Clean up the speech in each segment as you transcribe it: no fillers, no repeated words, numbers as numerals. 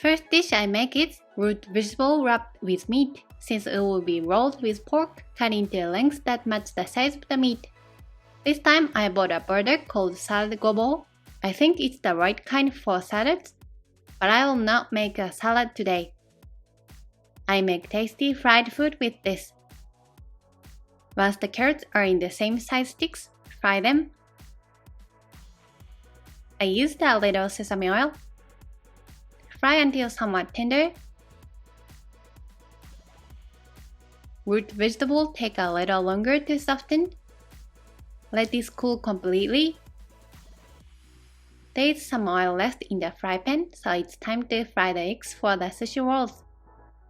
First dish I make is root vegetable wrapped with meat, since it will be rolled with pork cut into lengths that match the size of the meat. This time I bought a product called salad gobo. I think it's the right kind for salads, but I will not make a salad today. I make tasty fried food with this. Once the carrots are in the same size sticks, fry them. I used a little sesame oil. Fry until somewhat tender. Root vegetables take a little longer to soften. Let this cool completely. There is some oil left in the fry pan, so it's time to fry the eggs for the sushi rolls.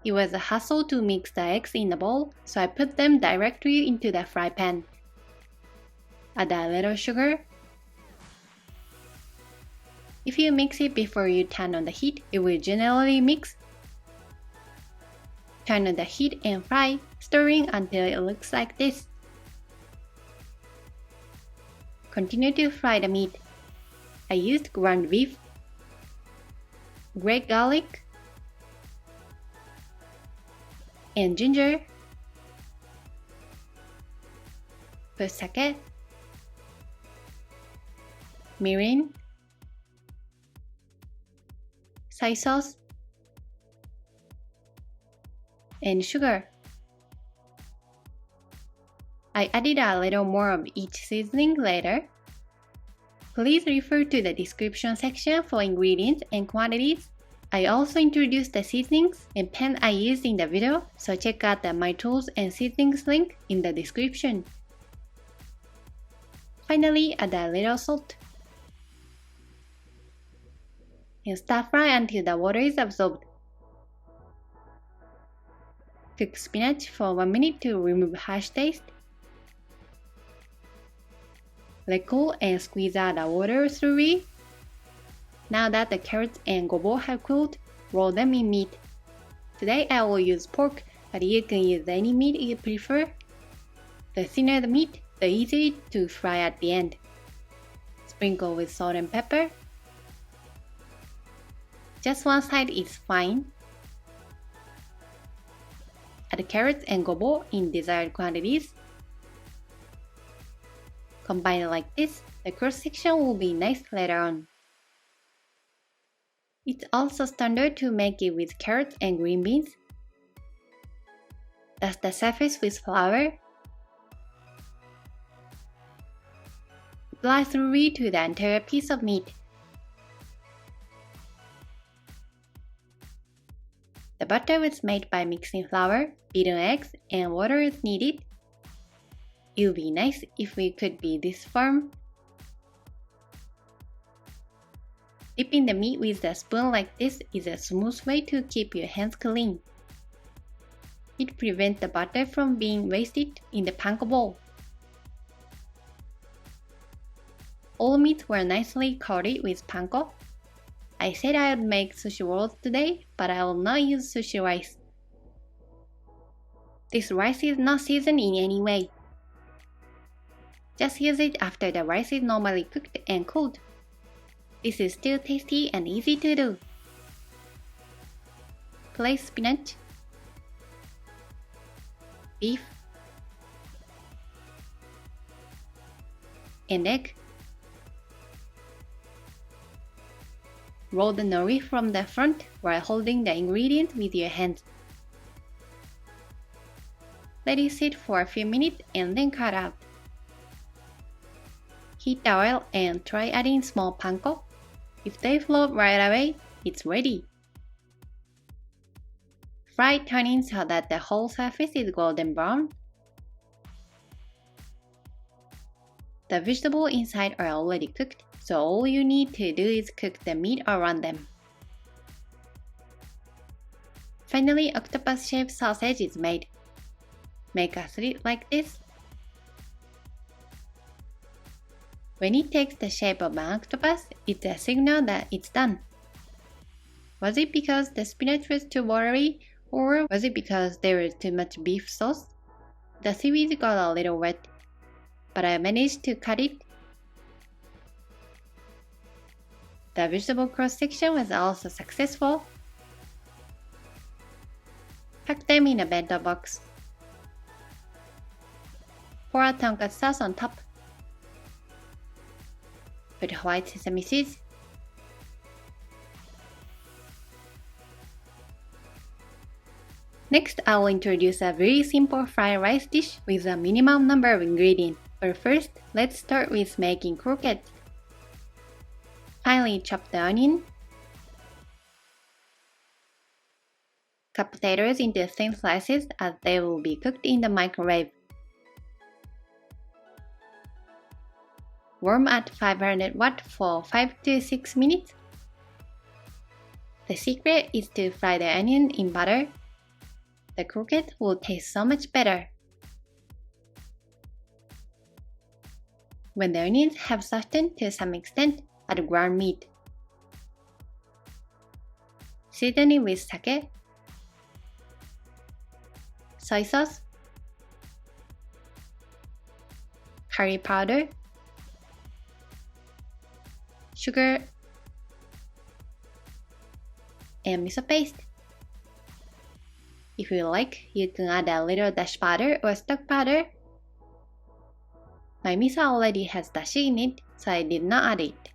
It was a hassle to mix the eggs in the bowl, so I put them directly into the fry pan. Add a little sugar. If you mix it before you turn on the heat, it will generally mix. Turn on the heat and fry, stirring until it looks like this. Continue to fry the meat. I used ground beef, grated garlic, and ginger. Put sake, mirin, soy sauce, and sugar. I added a little more of each seasoning later. Please refer to the description section for ingredients and quantities. I also introduced the seasonings and pan I used in the video, so check out the My Tools and Seasonings link in the description. Finally, add a little salt. And stir fry until the water is absorbed. Cook spinach for 1 minute to remove harsh taste. Let cool and squeeze out the water thoroughly. Now that the carrots and gobo have cooled, roll them in meat. Today I will use pork, but you can use any meat you prefer. The thinner the meat, the easier to fry at the end. Sprinkle with salt and pepper. Just one side is fine. Add carrots and gobo in desired quantities. Combine it like this, the cross-section will be nice later on. It's also standard to make it with carrots and green beans. Dust the surface with flour. Apply thoroughly to the entire piece of meat. The butter was made by mixing flour, beaten eggs, and water as needed. It would be nice if it could be this firm. Dipping the meat with a spoon like this is a smooth way to keep your hands clean. It prevents the butter from being wasted in the panko bowl. All meats were nicely coated with panko. I said I would make sushi rolls today, but I will not use sushi rice. This rice is not seasoned in any way. Just use it after the rice is normally cooked and cooled. This is still tasty and easy to do. Place spinach, beef, and egg. Roll the nori from the front while holding the ingredients with your hands. Let it sit for a few minutes and then cut out. Heat the oil and try adding small panko. If they float right away, it's ready. Fry turning so that the whole surface is golden brown. The vegetables inside are already cooked, so all you need to do is cook the meat around them. Finally, octopus-shaped sausage is made. Make a slit like this. When it takes the shape of an octopus, it's a signal that it's done. Was it because the spinach was too watery, or was it because there was too much beef sauce? The seaweed got a little wet, but I managed to cut it. The vegetable cross-section was also successful. them in a bento box. Pour a tonkatsu sauce on top. Put white sesame seeds. Next, I will introduce a very simple fried rice dish with a minimum number of ingredients. But first, let's start with making croquette. Finely chop the onion. Cut potatoes into thin slices as they will be cooked in the microwave. Warm at 500 watt for 5 to 6 minutes. The secret is to fry the onion in butter. The croquette will taste so much better. When the onions have softened to some extent, add ground meat. Season it with sake, soy sauce, curry powder, sugar, and miso paste. If you like, you can add a little dashi powder or stock powder. My miso already has dashi in it, so I did not add it.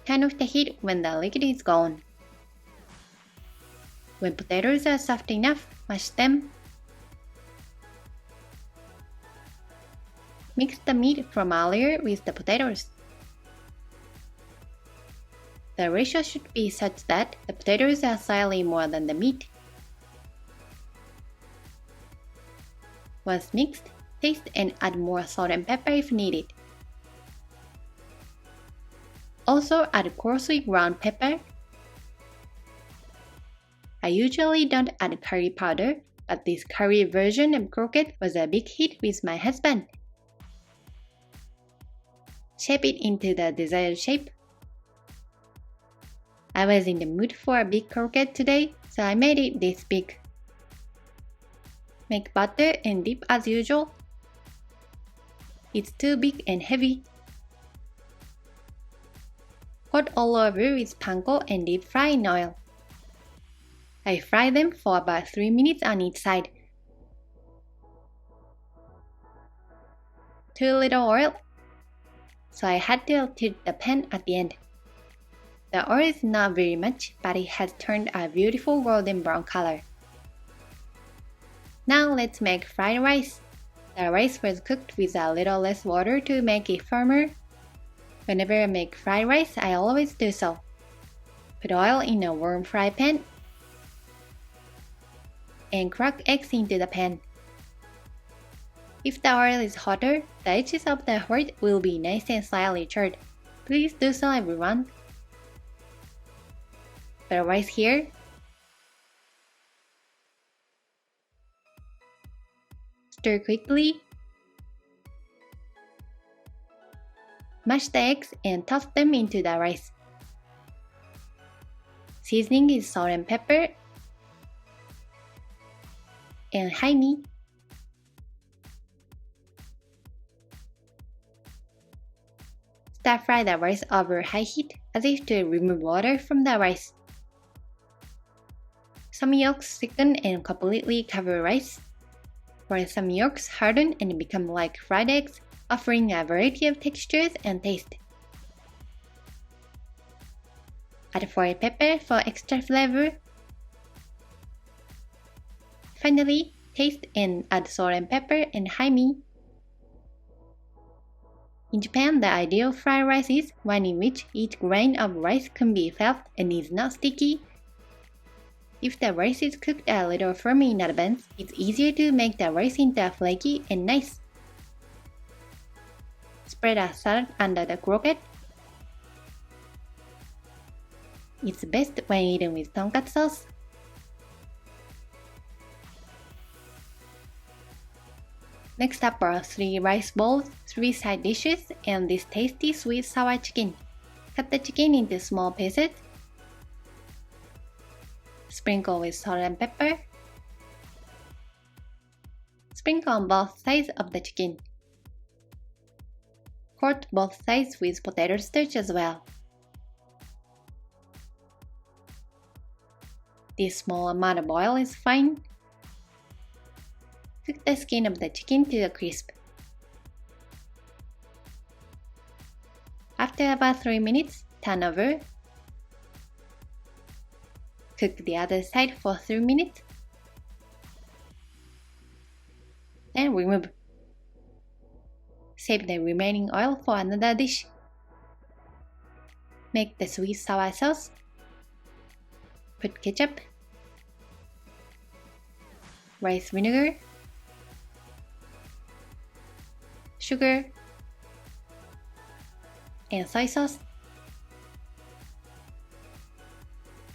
Turn off the heat when the liquid is gone. When potatoes are soft enough, mash them. Mix the meat from earlier with the potatoes. The ratio should be such that the potatoes are slightly more than the meat. Once mixed, taste and add more salt and pepper if needed. Also add coarsely ground pepper. I usually don't add curry powder, but this curry version of croquette was a big hit with my husband. Shape it into the desired shape. I was in the mood for a big croquette today, so I made it this big. Make butter and dip as usual. It's too big and heavy. Coat all over with panko and deep fry in oil. I fry them for about 3 minutes on each side. Too little oil, so I had to tilt the pan at the end. The oil is not very much, but it has turned a beautiful golden brown color. Now let's make fried rice. The rice was cooked with a little less water to make it firmer. Whenever I make fried rice, I always do so. Put oil in a warm fry pan and crack eggs into the pan. If the oil is hotter, the edges of the white will be nice and slightly charred. Please do so, everyone. Put rice here. Stir quickly. Mash the eggs and toss them into the rice. Seasoning is salt and pepper and honey. Stir fry the rice over high heat as if to remove water from the rice. Some yolks thicken and completely cover rice, while some yolks harden and become like fried eggs, offering a variety of textures and taste. Add fried pepper for extra flavor. Finally, taste and add salt and pepper and honey. In Japan, the ideal fried rice is one in which each grain of rice can be felt and is not sticky. If the rice is cooked a little firmer in advance, it's easier to make the rice into flaky and nice. Spread a salad under the croquette. It's best when eaten with tonkatsu sauce. Next up are 3 rice bowls, 3 side dishes, and this tasty sweet sour chicken. Cut the chicken into small pieces. Sprinkle with salt and pepper. Sprinkle on both sides of the chicken. Coat both sides with potato starch as well. This small amount of oil is fine. Cook the skin of the chicken to a crisp. After about 3 minutes, turn over. Cook the other side for 3 minutes. Then remove. Save the remaining oil for another dish. Make the sweet sour sauce. Put ketchup, rice vinegar, sugar, and soy sauce.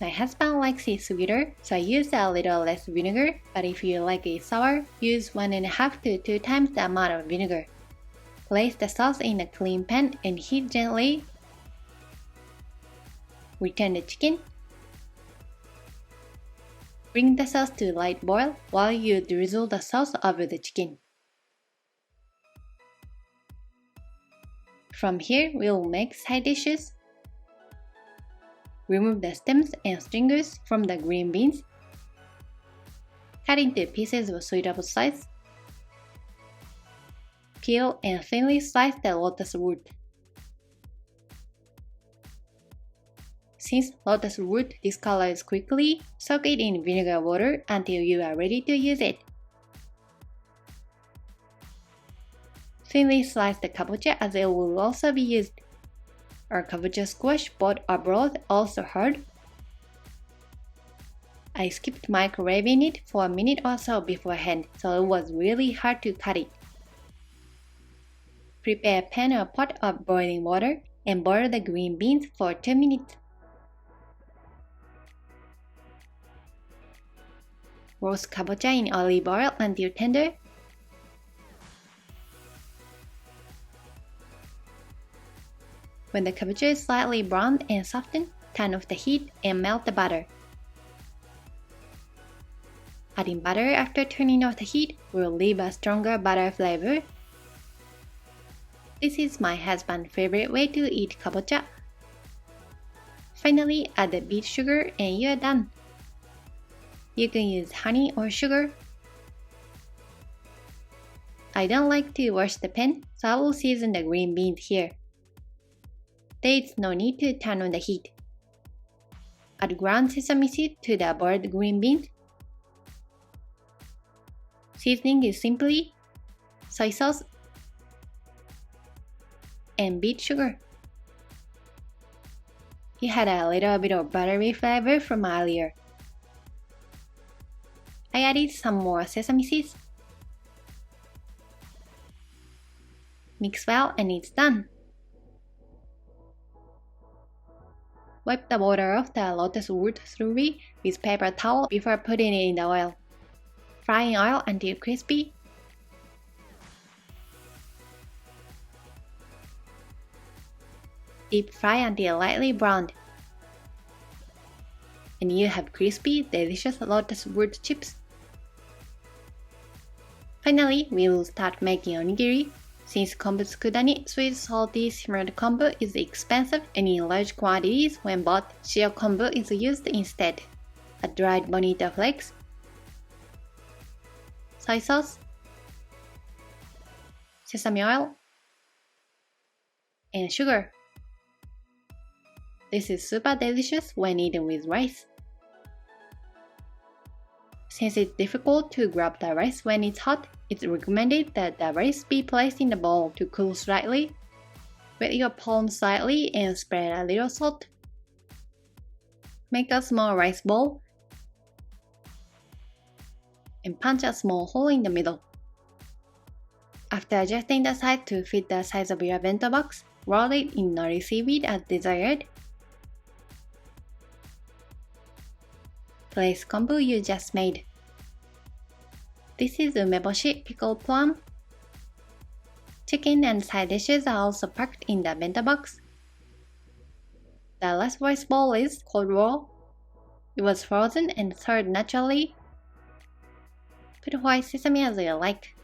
My husband likes it sweeter, so I use a little less vinegar, but if you like it sour, use 1.5 to 2 times the amount of vinegar. Place the sauce in a clean pan and heat gently. Return the chicken. Bring the sauce to light boil while you drizzle the sauce over the chicken. From here, we'll make side dishes. Remove the stems and stringers from the green beans. Cut into pieces of suitable size. Peel and thinly slice the lotus root. Since lotus root discolors quickly, soak it in vinegar water until you are ready to use it. Thinly slice the kabocha as it will also be used. Our kabocha squash both are broad, also hard. I skipped microwaving it for a minute or so beforehand, so it was really hard to cut it. Prepare a pan or pot of boiling water and boil the green beans for 2 minutes. Roast kabocha in olive oil until tender. When the kabocha is slightly browned and softened, turn off the heat and melt the butter. Adding butter after turning off the heat will leave a stronger butter flavor. This is my husband's favorite way to eat kabocha. Finally, add the beet sugar and you're done. You can use honey or sugar. I don't like to wash the pan, so I will season the green beans here. There is no need to turn on the heat. Add ground sesame seed to the boiled green beans. Seasoning is simply soy sauce and beet sugar. It had a little bit of buttery flavor from earlier. I added some more sesame seeds. Mix well and it's done. Wipe the water off the lotus root thoroughly with paper towel before putting it in the oil. Fry in oil until crispy. Deep fry until lightly browned. And you have crispy, delicious lotus root chips. Finally, we will start making onigiri. Since kombu tsukudani, sweet salty simmered kombu is expensive and in large quantities when bought, shio kombu is used instead. Add dried bonito flakes, soy sauce, sesame oil, and sugar. This is super delicious when eaten with rice. Since it's difficult to grab the rice when it's hot, it's recommended that the rice be placed in the bowl to cool slightly. Wet your palm slightly and spread a little salt. Make a small rice bowl and punch a small hole in the middle. After adjusting the size to fit the size of your bento box, roll it in nori seaweed as desired. Place kombu you just made. This is umeboshi pickled plum. Chicken and side dishes are also packed in the bento box. The last rice bowl is cold raw. It was frozen and thawed naturally. Put white sesame as you like.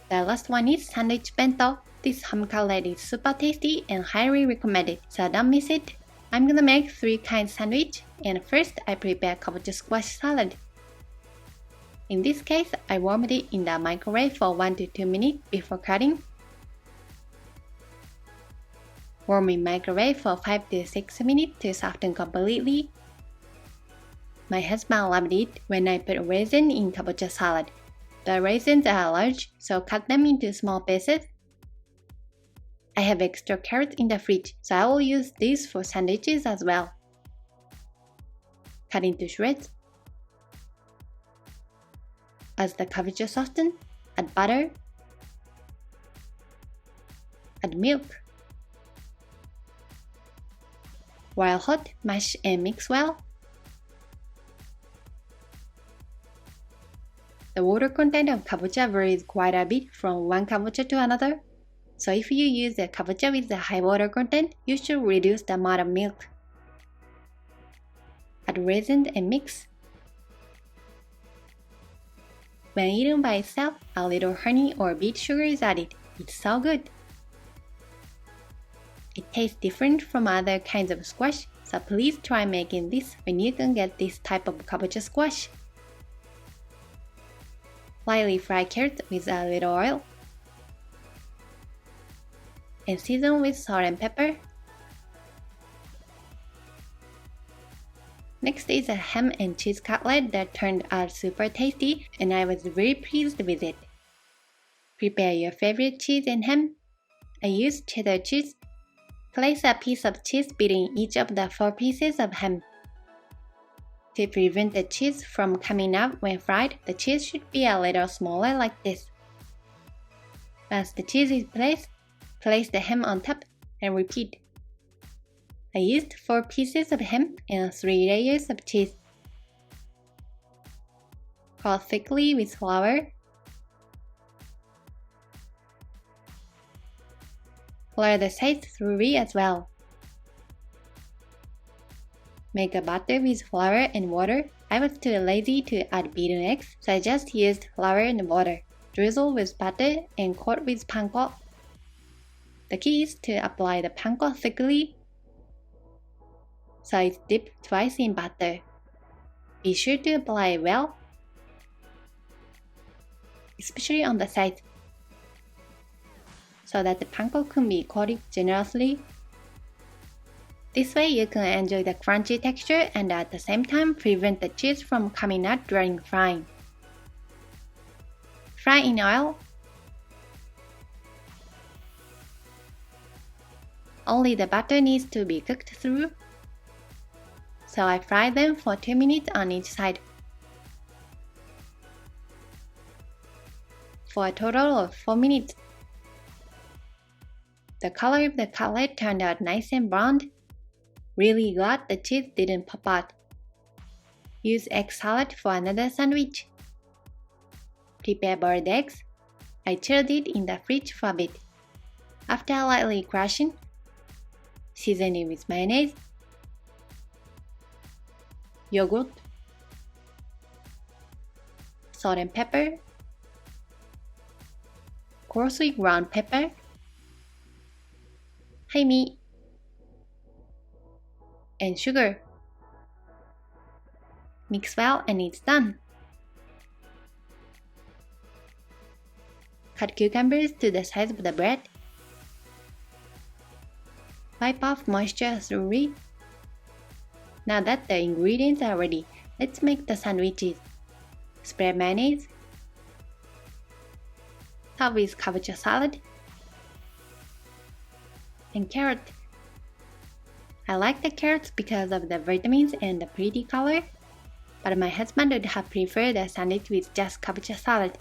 The last one is sandwich bento. This ham cutlet is super tasty and highly recommended, so don't miss it. I'm gonna make 3 kinds sandwich, and first I prepare kabocha squash salad. In this case, I warmed it in the microwave for 1 to 2 minutes before cutting. Warm in microwave for 5 to 6 minutes to soften completely. My husband loved it when I put raisins in kabocha salad. The raisins are large, so cut them into small pieces. I have extra carrots in the fridge, so I will use these for sandwiches as well. Cut into shreds. As the kabocha softens, add butter. Add milk. While hot, mash and mix well. The water content of kabocha varies quite a bit from one kabocha to another, so if you use a kabocha with a high water content, you should reduce the amount of milk. Add raisins and mix. When eaten by itself, a little honey or beet sugar is added. It's so good. It tastes different from other kinds of squash, so please try making this when you can get this type of kabocha squash. Lightly fry carrots with a little oil and season with salt and pepper. Next is a ham and cheese cutlet that turned out super tasty, and I was very pleased with it. Prepare your favorite cheese and ham. I used cheddar cheese. Place a piece of cheese between each of the 4 pieces of ham. To prevent the cheese from coming out when fried, the cheese should be a little smaller like this. Once the cheese is placed, place the ham on top and repeat. I used 4 pieces of ham and 3 layers of cheese. Coat thickly with flour. Flour the sides thoroughly as well. Make a batter with flour and water. I was too lazy to add beaten eggs, so I just used flour and water. Drizzle with butter and coat with panko. The key is to apply the panko thickly, so it's dipped twice in butter. Be sure to apply it well, especially on the sides, so that the panko can be coated generously. This way you can enjoy the crunchy texture and at the same time prevent the cheese from coming out during frying. Fry in oil. Only the butter needs to be cooked through, so I fry them for 2 minutes on each side, for a total of 4 minutes. The color of the cutlet turned out nice and browned. Really glad the cheese didn't pop out. Use egg salad for another sandwich. Prepare boiled eggs. I chilled it in the fridge for a bit. After lightly crushing, season it with mayonnaise, yogurt, salt and pepper, coarsely ground pepper, haimi, and sugar. Mix well and it's done. Cut cucumbers to the size of the bread. Wipe off moisture thoroughly. Now that the ingredients are ready, let's make the sandwiches. Spread mayonnaise. Top with kabocha salad and carrot. I like the carrots because of the vitamins and the pretty color, but my husband would have preferred a sandwich with just kabocha salad.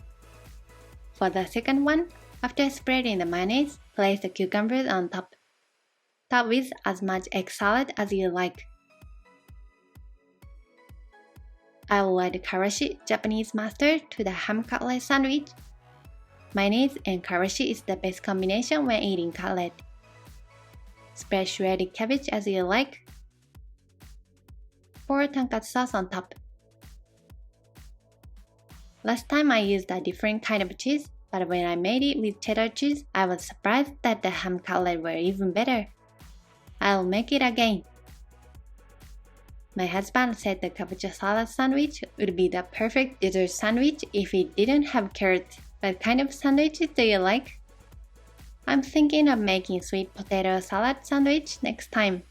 For the second one, after spreading the mayonnaise, place the cucumbers on top. Top with as much egg salad as you like. I will add karashi, Japanese mustard, to the ham cutlet sandwich. Mayonnaise and karashi is the best combination when eating cutlet. Spread shredded cabbage as you like. Pour tonkatsu sauce on top. Last time I used a different kind of cheese, but when I made it with cheddar cheese, I was surprised that the ham cutlet were even better. I'll make it again. My husband said the kabocha salad sandwich would be the perfect dessert sandwich if it didn't have carrots. What kind of sandwiches do you like? I'm thinking of making sweet potato salad sandwich next time.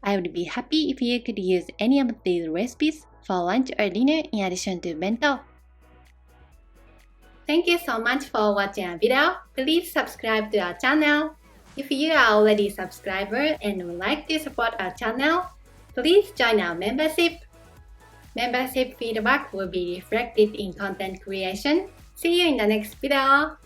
I would be happy if you could use any of these recipes for lunch or dinner in addition to bento. Thank you so much for watching our video. Please subscribe to our channel. If you are already a subscriber and would like to support our channel, please join our membership. Membership feedback will be reflected in content creation. See you in the next video.